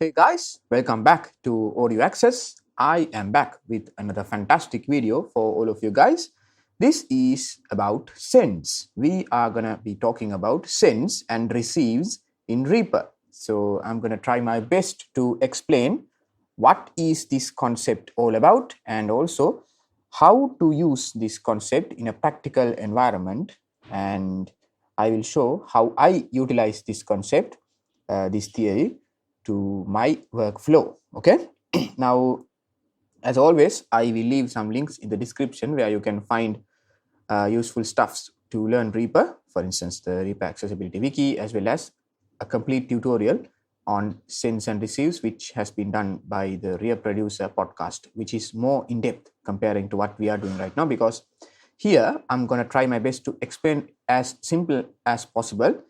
Hey guys, welcome back to Audio Access. I am back with another fantastic video for all of you guys. This is about sends. We are gonna be talking about sends and receives in Reaper. So I'm gonna try my best to explain what is this concept all about and also how to use this concept in a practical environment, and I will show how I utilize this concept, this theory, to my workflow. Okay. Now, as always, I will leave some links in the description where you can find useful stuffs to learn Reaper. For instance, the Reaper accessibility wiki, as well as a complete tutorial on sends and receives, which has been done by the Rear Producer podcast, which is more in depth comparing to what we are doing right now, because here I'm going to try my best to explain as simple as possible,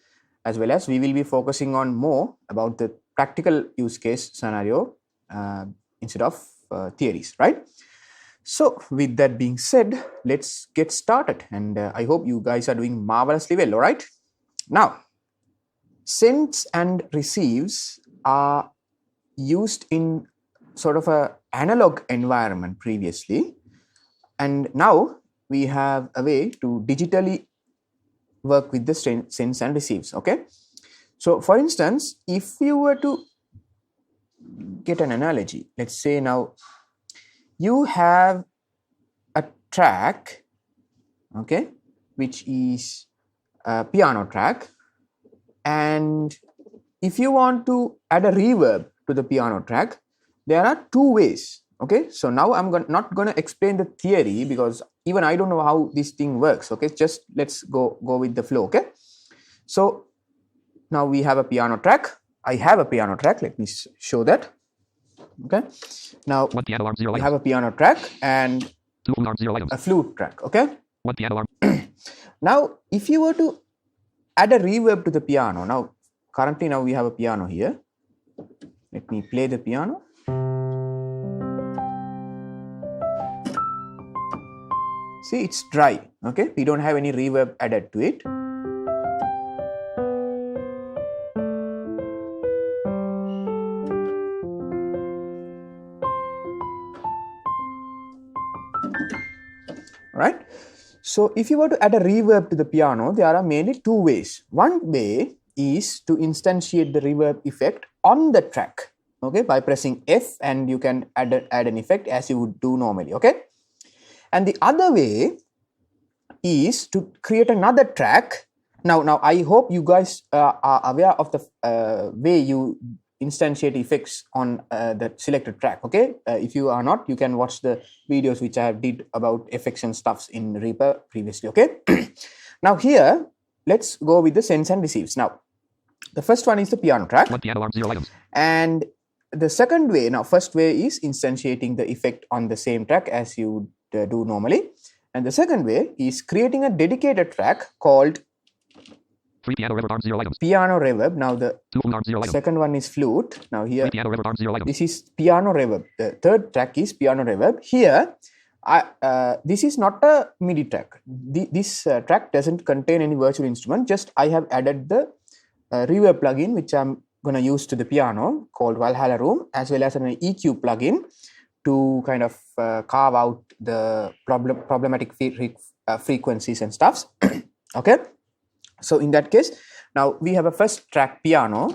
as well as we will be focusing on more about the practical use case scenario instead of theories, right? So with that being said, let's get started, and I hope you guys are doing marvelously well. All right, now sends and receives are used in sort of a analog environment previously, and now we have a way to digitally work with the sends and receives. Okay, so for instance, if you were to get an analogy, let's say now you have a track, okay, which is a piano track, and if you want to add a reverb to the piano track, there are two ways. Okay, so now I'm not going to explain the theory because even I don't know how this thing works. Okay, just let's go with the flow. Okay, so now we have a piano track. I have a piano track. Let me show that. Okay, now we have a piano track and a flute track. Okay, now if you were to add a reverb to the piano, now currently now we have a piano here. Let me play the piano. See, it's dry. Okay, we don't have any reverb added to it. Right? So if you were to add a reverb to the piano, there are mainly two ways. One way is to instantiate the reverb effect on the track, okay, by pressing F, and you can add an effect as you would do normally. Okay, and the other way is to create another track. Now I hope you guys are aware of the way you instantiate effects on the selected track. Okay, if you are not, you can watch the videos which I have did about effects and stuffs in Reaper previously. Okay, now here let's go with the sends and receives. Now the first one is the piano track, and the second way, now first way is instantiating the effect on the same track as you would do normally, and the second way is creating a dedicated track called piano reverb. Now the second one is flute. Now here this is piano reverb. The third track is piano reverb. Here this is not a MIDI track. This track doesn't contain any virtual instrument. Just I have added the reverb plugin which I'm going to use to the piano called Valhalla Room, as well as an EQ plugin to kind of carve out the problematic frequencies and stuffs. Okay, so in that case, now we have a first track piano,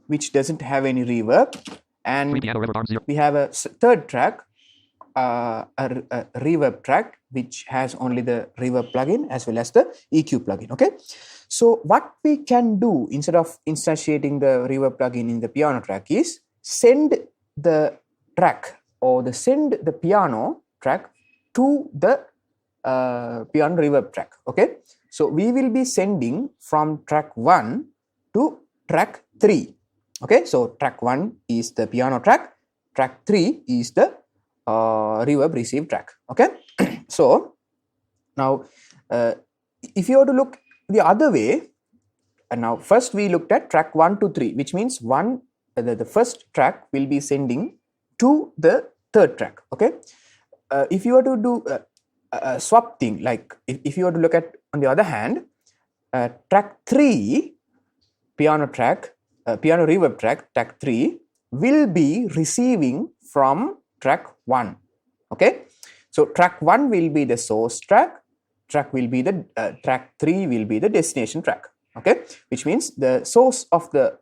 which doesn't have any reverb, and we have a third track, a reverb track, which has only the reverb plugin as well as the EQ plugin. Okay, so what we can do instead of instantiating the reverb plugin in the piano track is send the track or send the piano track to the piano reverb track. Okay, so we will be sending from track 1 to track 3. Okay, so track 1 is the piano track, track 3 is the reverb receive track. Okay, so now if you were to look the other way, and now first we looked at track 1 to 3, which means the first track will be sending to the third track. Okay, if you were to do a swap thing, like if you were to look at on the other hand, track 3 piano track piano reverb track, track 3, will be receiving from track 1. Okay, so track 1 will be the source track, track will be the track 3 will be the destination track. Okay, which means the source of the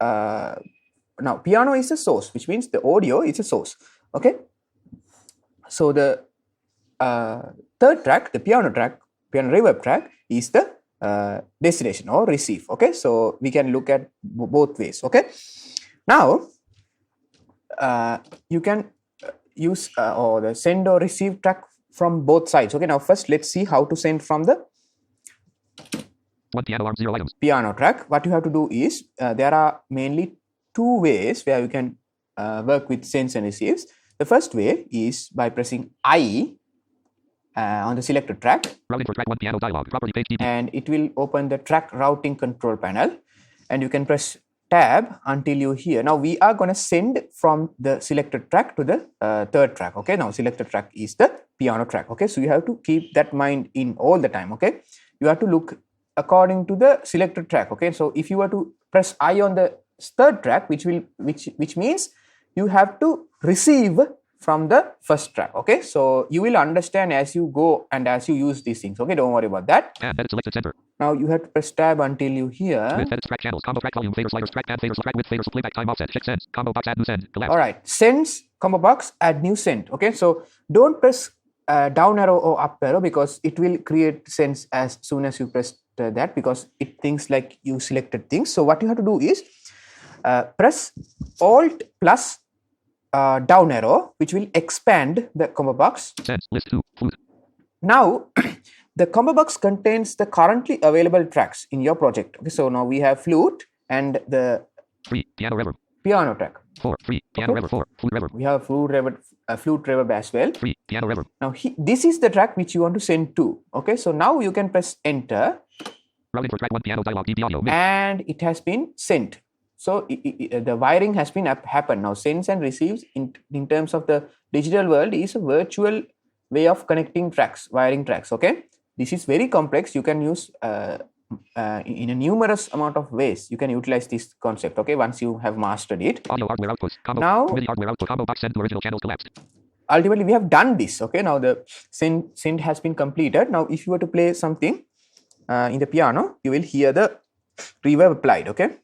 now piano is a source, which means the audio is a source. Okay, so the third track, the piano reverb track, is the destination or receive. Okay, so we can look at both ways. Okay, now you can use or the send or receive track from both sides. Okay, now first let's see how to send from the piano track. What you have to do is there are mainly two ways where you can work with sends and receives. The first way is by pressing I on the selected track, routing for track 1 piano dialog, property page DB. And it will open the track routing control panel, and you can press tab until you hear. Now we are going to send from the selected track to the third track. Okay, now selected track is the piano track. Okay, so you have to keep that mind in all the time. Okay, you have to look according to the selected track. Okay, so if you were to press I on the third track, which means you have to receive from the first track. Okay, so you will understand as you go and as you use these things. Okay, don't worry about that. Edit selected center. Now you have to press tab until you hear. Width, edit track channels, combo track volume, fader sliders, track tab, fader, track width, fader, playback time offset, check sends, combo box, add new send, collapse. All right, sends, combo box, add new send. Okay, so don't press down arrow or up arrow, because it will create sends as soon as you press that, because it thinks like you selected things. So what you have to do is press Alt plus down arrow, which will expand the combo box. Sends, list 2, flute. Now the combo box contains the currently available tracks in your project. Okay, so now we have flute and the 3 piano reverb, piano track. 4 3 piano reverb, 4 flute reverb. We have flute reverb as well. 3 piano reverb. Now this is the track which you want to send to. Okay, so now you can press enter. Routing for track 1 piano dialog, DB audio, and it has been sent. So the wiring has been happened. Now sends and receives in terms of the digital world is a virtual way of connecting tracks, wiring tracks. Okay, this is very complex. You can use in a numerous amount of ways. You can utilize this concept. Okay, once you have mastered it. Audio hardware output, combo, now MIDI hardware output, combo box, send to original channels collapsed. Ultimately we have done this. Okay, now the send has been completed. Now if you were to play something in the piano, you will hear the reverb applied. Okay.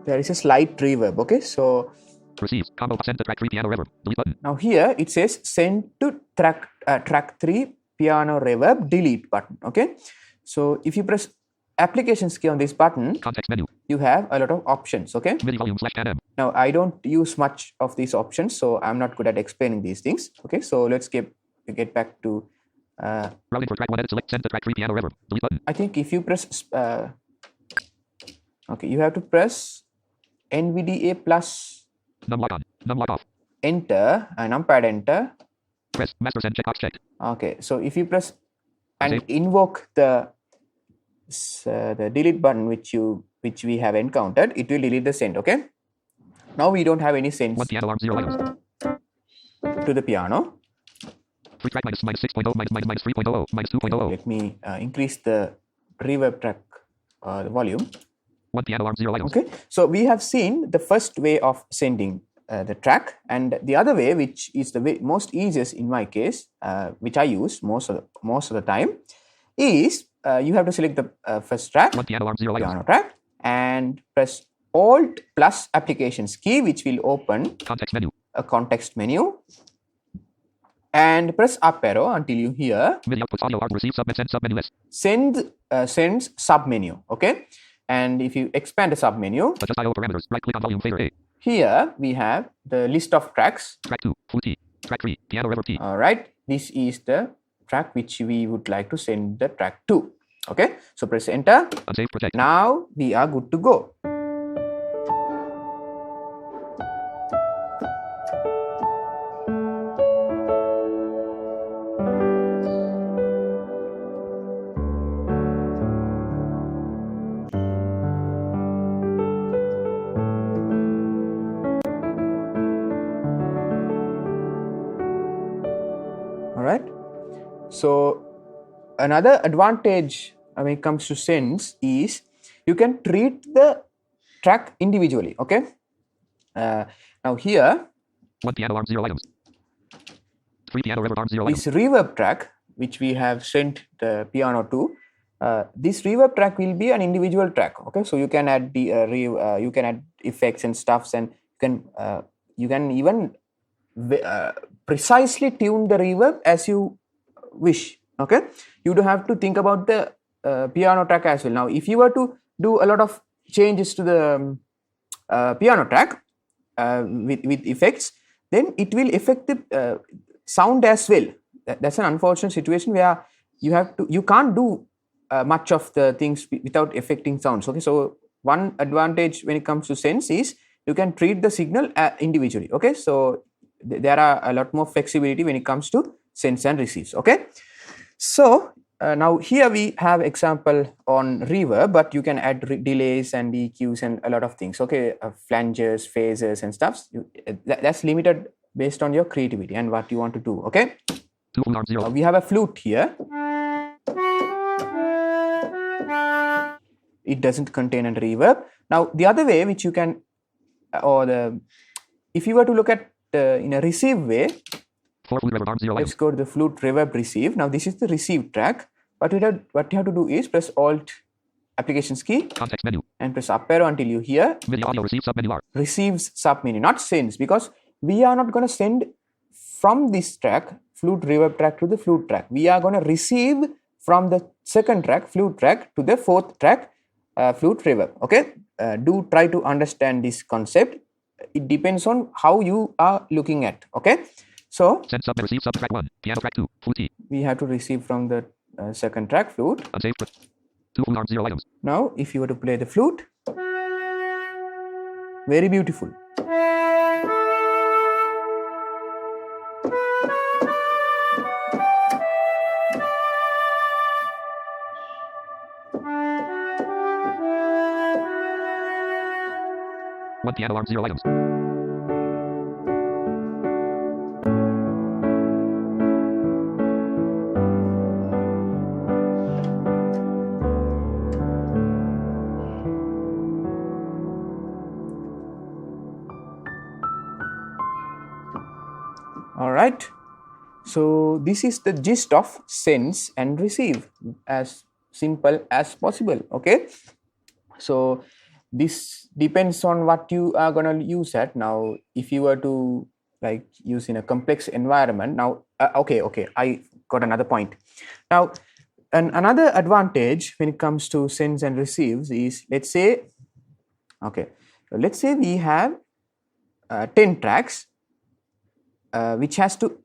There is a slight reverb. Okay, so receives, combo, send to track 3 piano reverb, delete button. Now here it says send to track 3 piano reverb, delete button. Okay, so if you press applications key on this button, context menu, you have a lot of options. Okay, MIDI volume /10M. Now I don't use much of these options, so I'm not good at explaining these things. Okay, so let's get back to routing for track 1, edit select, send to track 3 piano reverb, delete button. I think if you press okay, you have to press NVDA plus numlock on, numlock off, enter, numpad enter. Press master send checkbox checked. Okay, so if you press and invoke the delete button which we have encountered, it will delete the send. Okay, now we don't have any sends 1 piano arm 0 items to the piano. 3 track minus 6.0 minus 3.00 minus 2.00. Let me increase the reverb track the volume. 1 piano arm 0 items. Okay, so we have seen the first way of sending the track, and the other way, which is the most easiest in my case, which I use most of the time, is you have to select the first track, 1 piano arm 0 piano track, and press Alt plus applications key, which will open context menu, a context menu, and press up arrow until you hear MIDI outputs, audio hard receive, submit, send submenu list. Sends submenu. Okay, and if you expand the submenu, adjust IO parameters, right click on volume fader A. Here we have the list of tracks. Track 2, flute T. Track 3, piano reverb T. All right, this is the track which we would like to send the track to. Okay, so press enter. Unsaved project. Now we are good to go. So another advantage when it comes to sense is you can treat the track individually. Okay. Now here, 1 piano arm 0 items. 3 piano reverb arm 0 items. this reverb track which we have sent the piano to, this reverb track will be an individual track. Okay, so you can add the you can add effects and stuffs, and you can even precisely tune the reverb as you wish. Okay, you don't have to think about the piano track as well. Now if you were to do a lot of changes to the piano track with effects, then it will affect the sound as well. That's an unfortunate situation where you can't do much of the things without affecting sounds. Okay, so one advantage when it comes to sense is you can treat the signal individually. Okay, so there are a lot more flexibility when it comes to sense and receives. Okay, so now here we have example on reverb, but you can add delays and EQs and a lot of things. Okay, flanges, phasers and stuffs. That's limited based on your creativity and what you want to do. Okay, 2 full arm 0. we have a flute here. It doesn't contain a reverb. Now the other way which you can, if you were to look at in a receive way, 4 flute reverb arm 0 let's items. go to the flute reverb receive. Now this is the receive track. What you have to do is press Alt applications key Context menu. and press up arrow until you hear MIDI audio receive submenu R. receives submenu, not sends, because we are not going to send from this track, flute reverb track, to the flute track. We are going to receive from the second track, flute track, to the fourth track, flute reverb. Okay, do try to understand this concept. It depends on how you are looking at. Okay, so Send sub receive sub track 1. Piano track 2. Flute T. we have to receive from the second track, flute. Unsaved. 2 full arm 0 items. Now if you were to play the flute, very beautiful. One piano arm 0 items. All right. So this is the gist of sense and receive, as simple as possible. Okay. So this depends on what you are going to use at. Now if you were to like use in a complex environment, now okay, I got another point. Now another advantage when it comes to sense and receives is, let's say, okay, so let's say we have 10 tracks which has to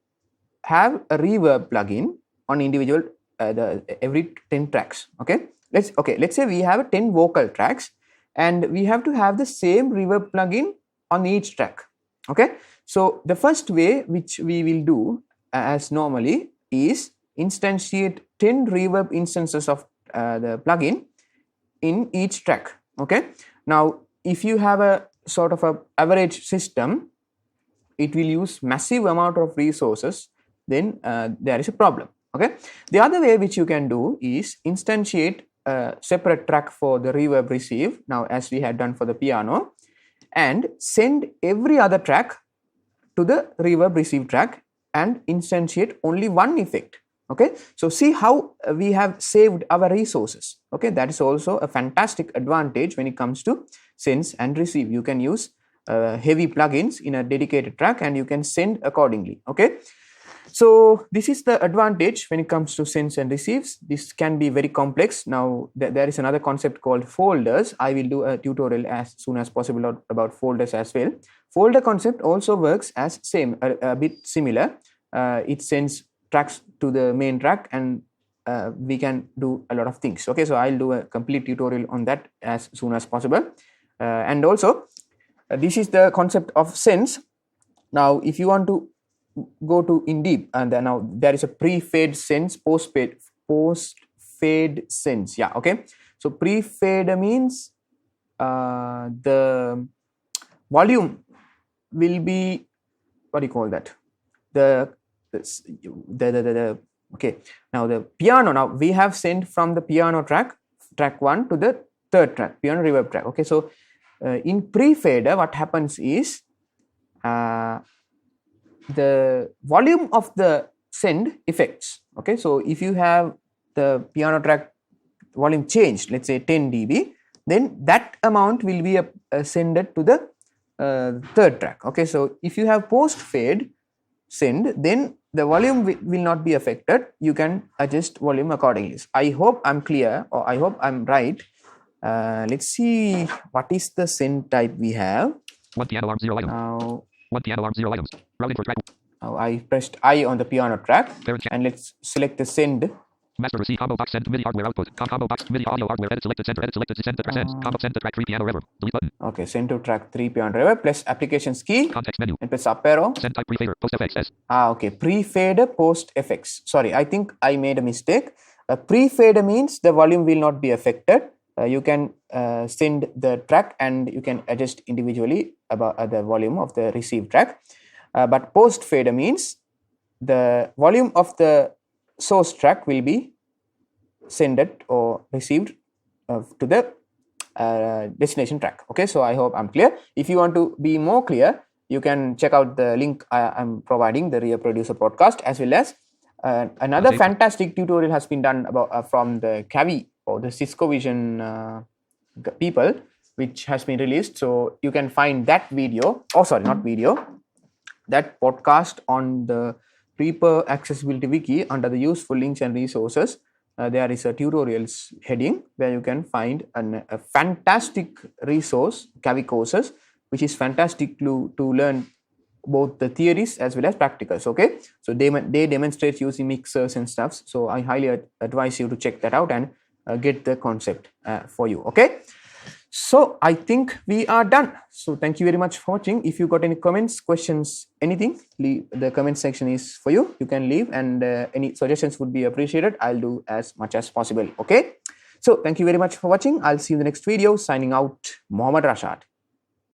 have a reverb plugin on individual every 10 tracks. Okay, let's say we have 10 vocal tracks and we have to have the same reverb plugin on each track. Okay, so the first way which we will do as normally is instantiate 10 reverb instances of the plugin in each track. Okay, now if you have a sort of a average system, it will use massive amount of resources, then there is a problem. Okay, the other way which you can do is instantiate a separate track for the reverb receive, now as we had done for the piano, and send every other track to the reverb receive track and instantiate only one effect. Okay, so see how we have saved our resources. Okay, that is also a fantastic advantage when it comes to sense and receive. You can use heavy plugins in a dedicated track and you can send accordingly. Okay, so this is the advantage when it comes to sense and receives. This can be very complex. Now there is another concept called folders. I will do a tutorial as soon as possible about folders as well. Folder concept also works as same, a bit similar. It sends tracks to the main track and we can do a lot of things. Okay, so I'll do a complete tutorial on that as soon as possible. And also this is the concept of sense. Now if you want to go to in deep, and then now there is a pre-fade sense, post-fade sense. Yeah, okay, so pre-fade means the volume will be, what do you call that, the Okay, now the piano, now we have sent from the piano track 1 to the third track, piano reverb track. Okay, so in pre-fader what happens is the volume of the send effects. Okay, so if you have the piano track volume changed, let's say 10 dB, then that amount will be sended to the third track. Okay, so if you have post fade send, then the volume will not be affected. You can adjust volume accordingly. I hope I'm clear, or I hope I'm right. Let's see what is the send type we have. One piano arm, 0 items. Now, one piano arm, 0 items. Routed for track. now I pressed I on the piano track, Parent and let's select the send. Master receive combo box send MIDI hardware output. Combo box MIDI audio hardware edit select the center edit select the send the track send. Combo send the track 3 piano reverb. Delete button. Okay, send to track 3 piano reverb, plus applications key, Context menu. and press up arrow. Send type pre-fader post FX S. Okay, pre-fader post FX. Sorry, I think I made a mistake. Pre-fader means the volume will not be affected. You can send the track and you can adjust individually about the volume of the receive track. But post fader means the volume of the source track will be sent or received to the destination track. Okay, so I hope I'm clear. If you want to be more clear, you can check out the link I'm providing, the Rear Producer podcast, as well as another fantastic tutorial has been done about from the Cavi or the Cisco Vision people, which has been released. So you can find that video, oh sorry, not video, that podcast on the Reaper Accessibility Wiki under the useful links and resources. There is a tutorials heading where you can find a fantastic resource, Cavi courses, which is fantastic to learn both the theories as well as practicals. Okay, so they demonstrate using mixers and stuff. So I highly advise you to check that out and get the concept for you. Okay, so I think we are done. So thank you very much for watching. If you got any comments, questions, anything, leave, the comment section is for you. You can leave, and any suggestions would be appreciated. I'll do as much as possible. Okay, so thank you very much for watching. I'll see you in the next video. Signing out, Mohammed Rashad.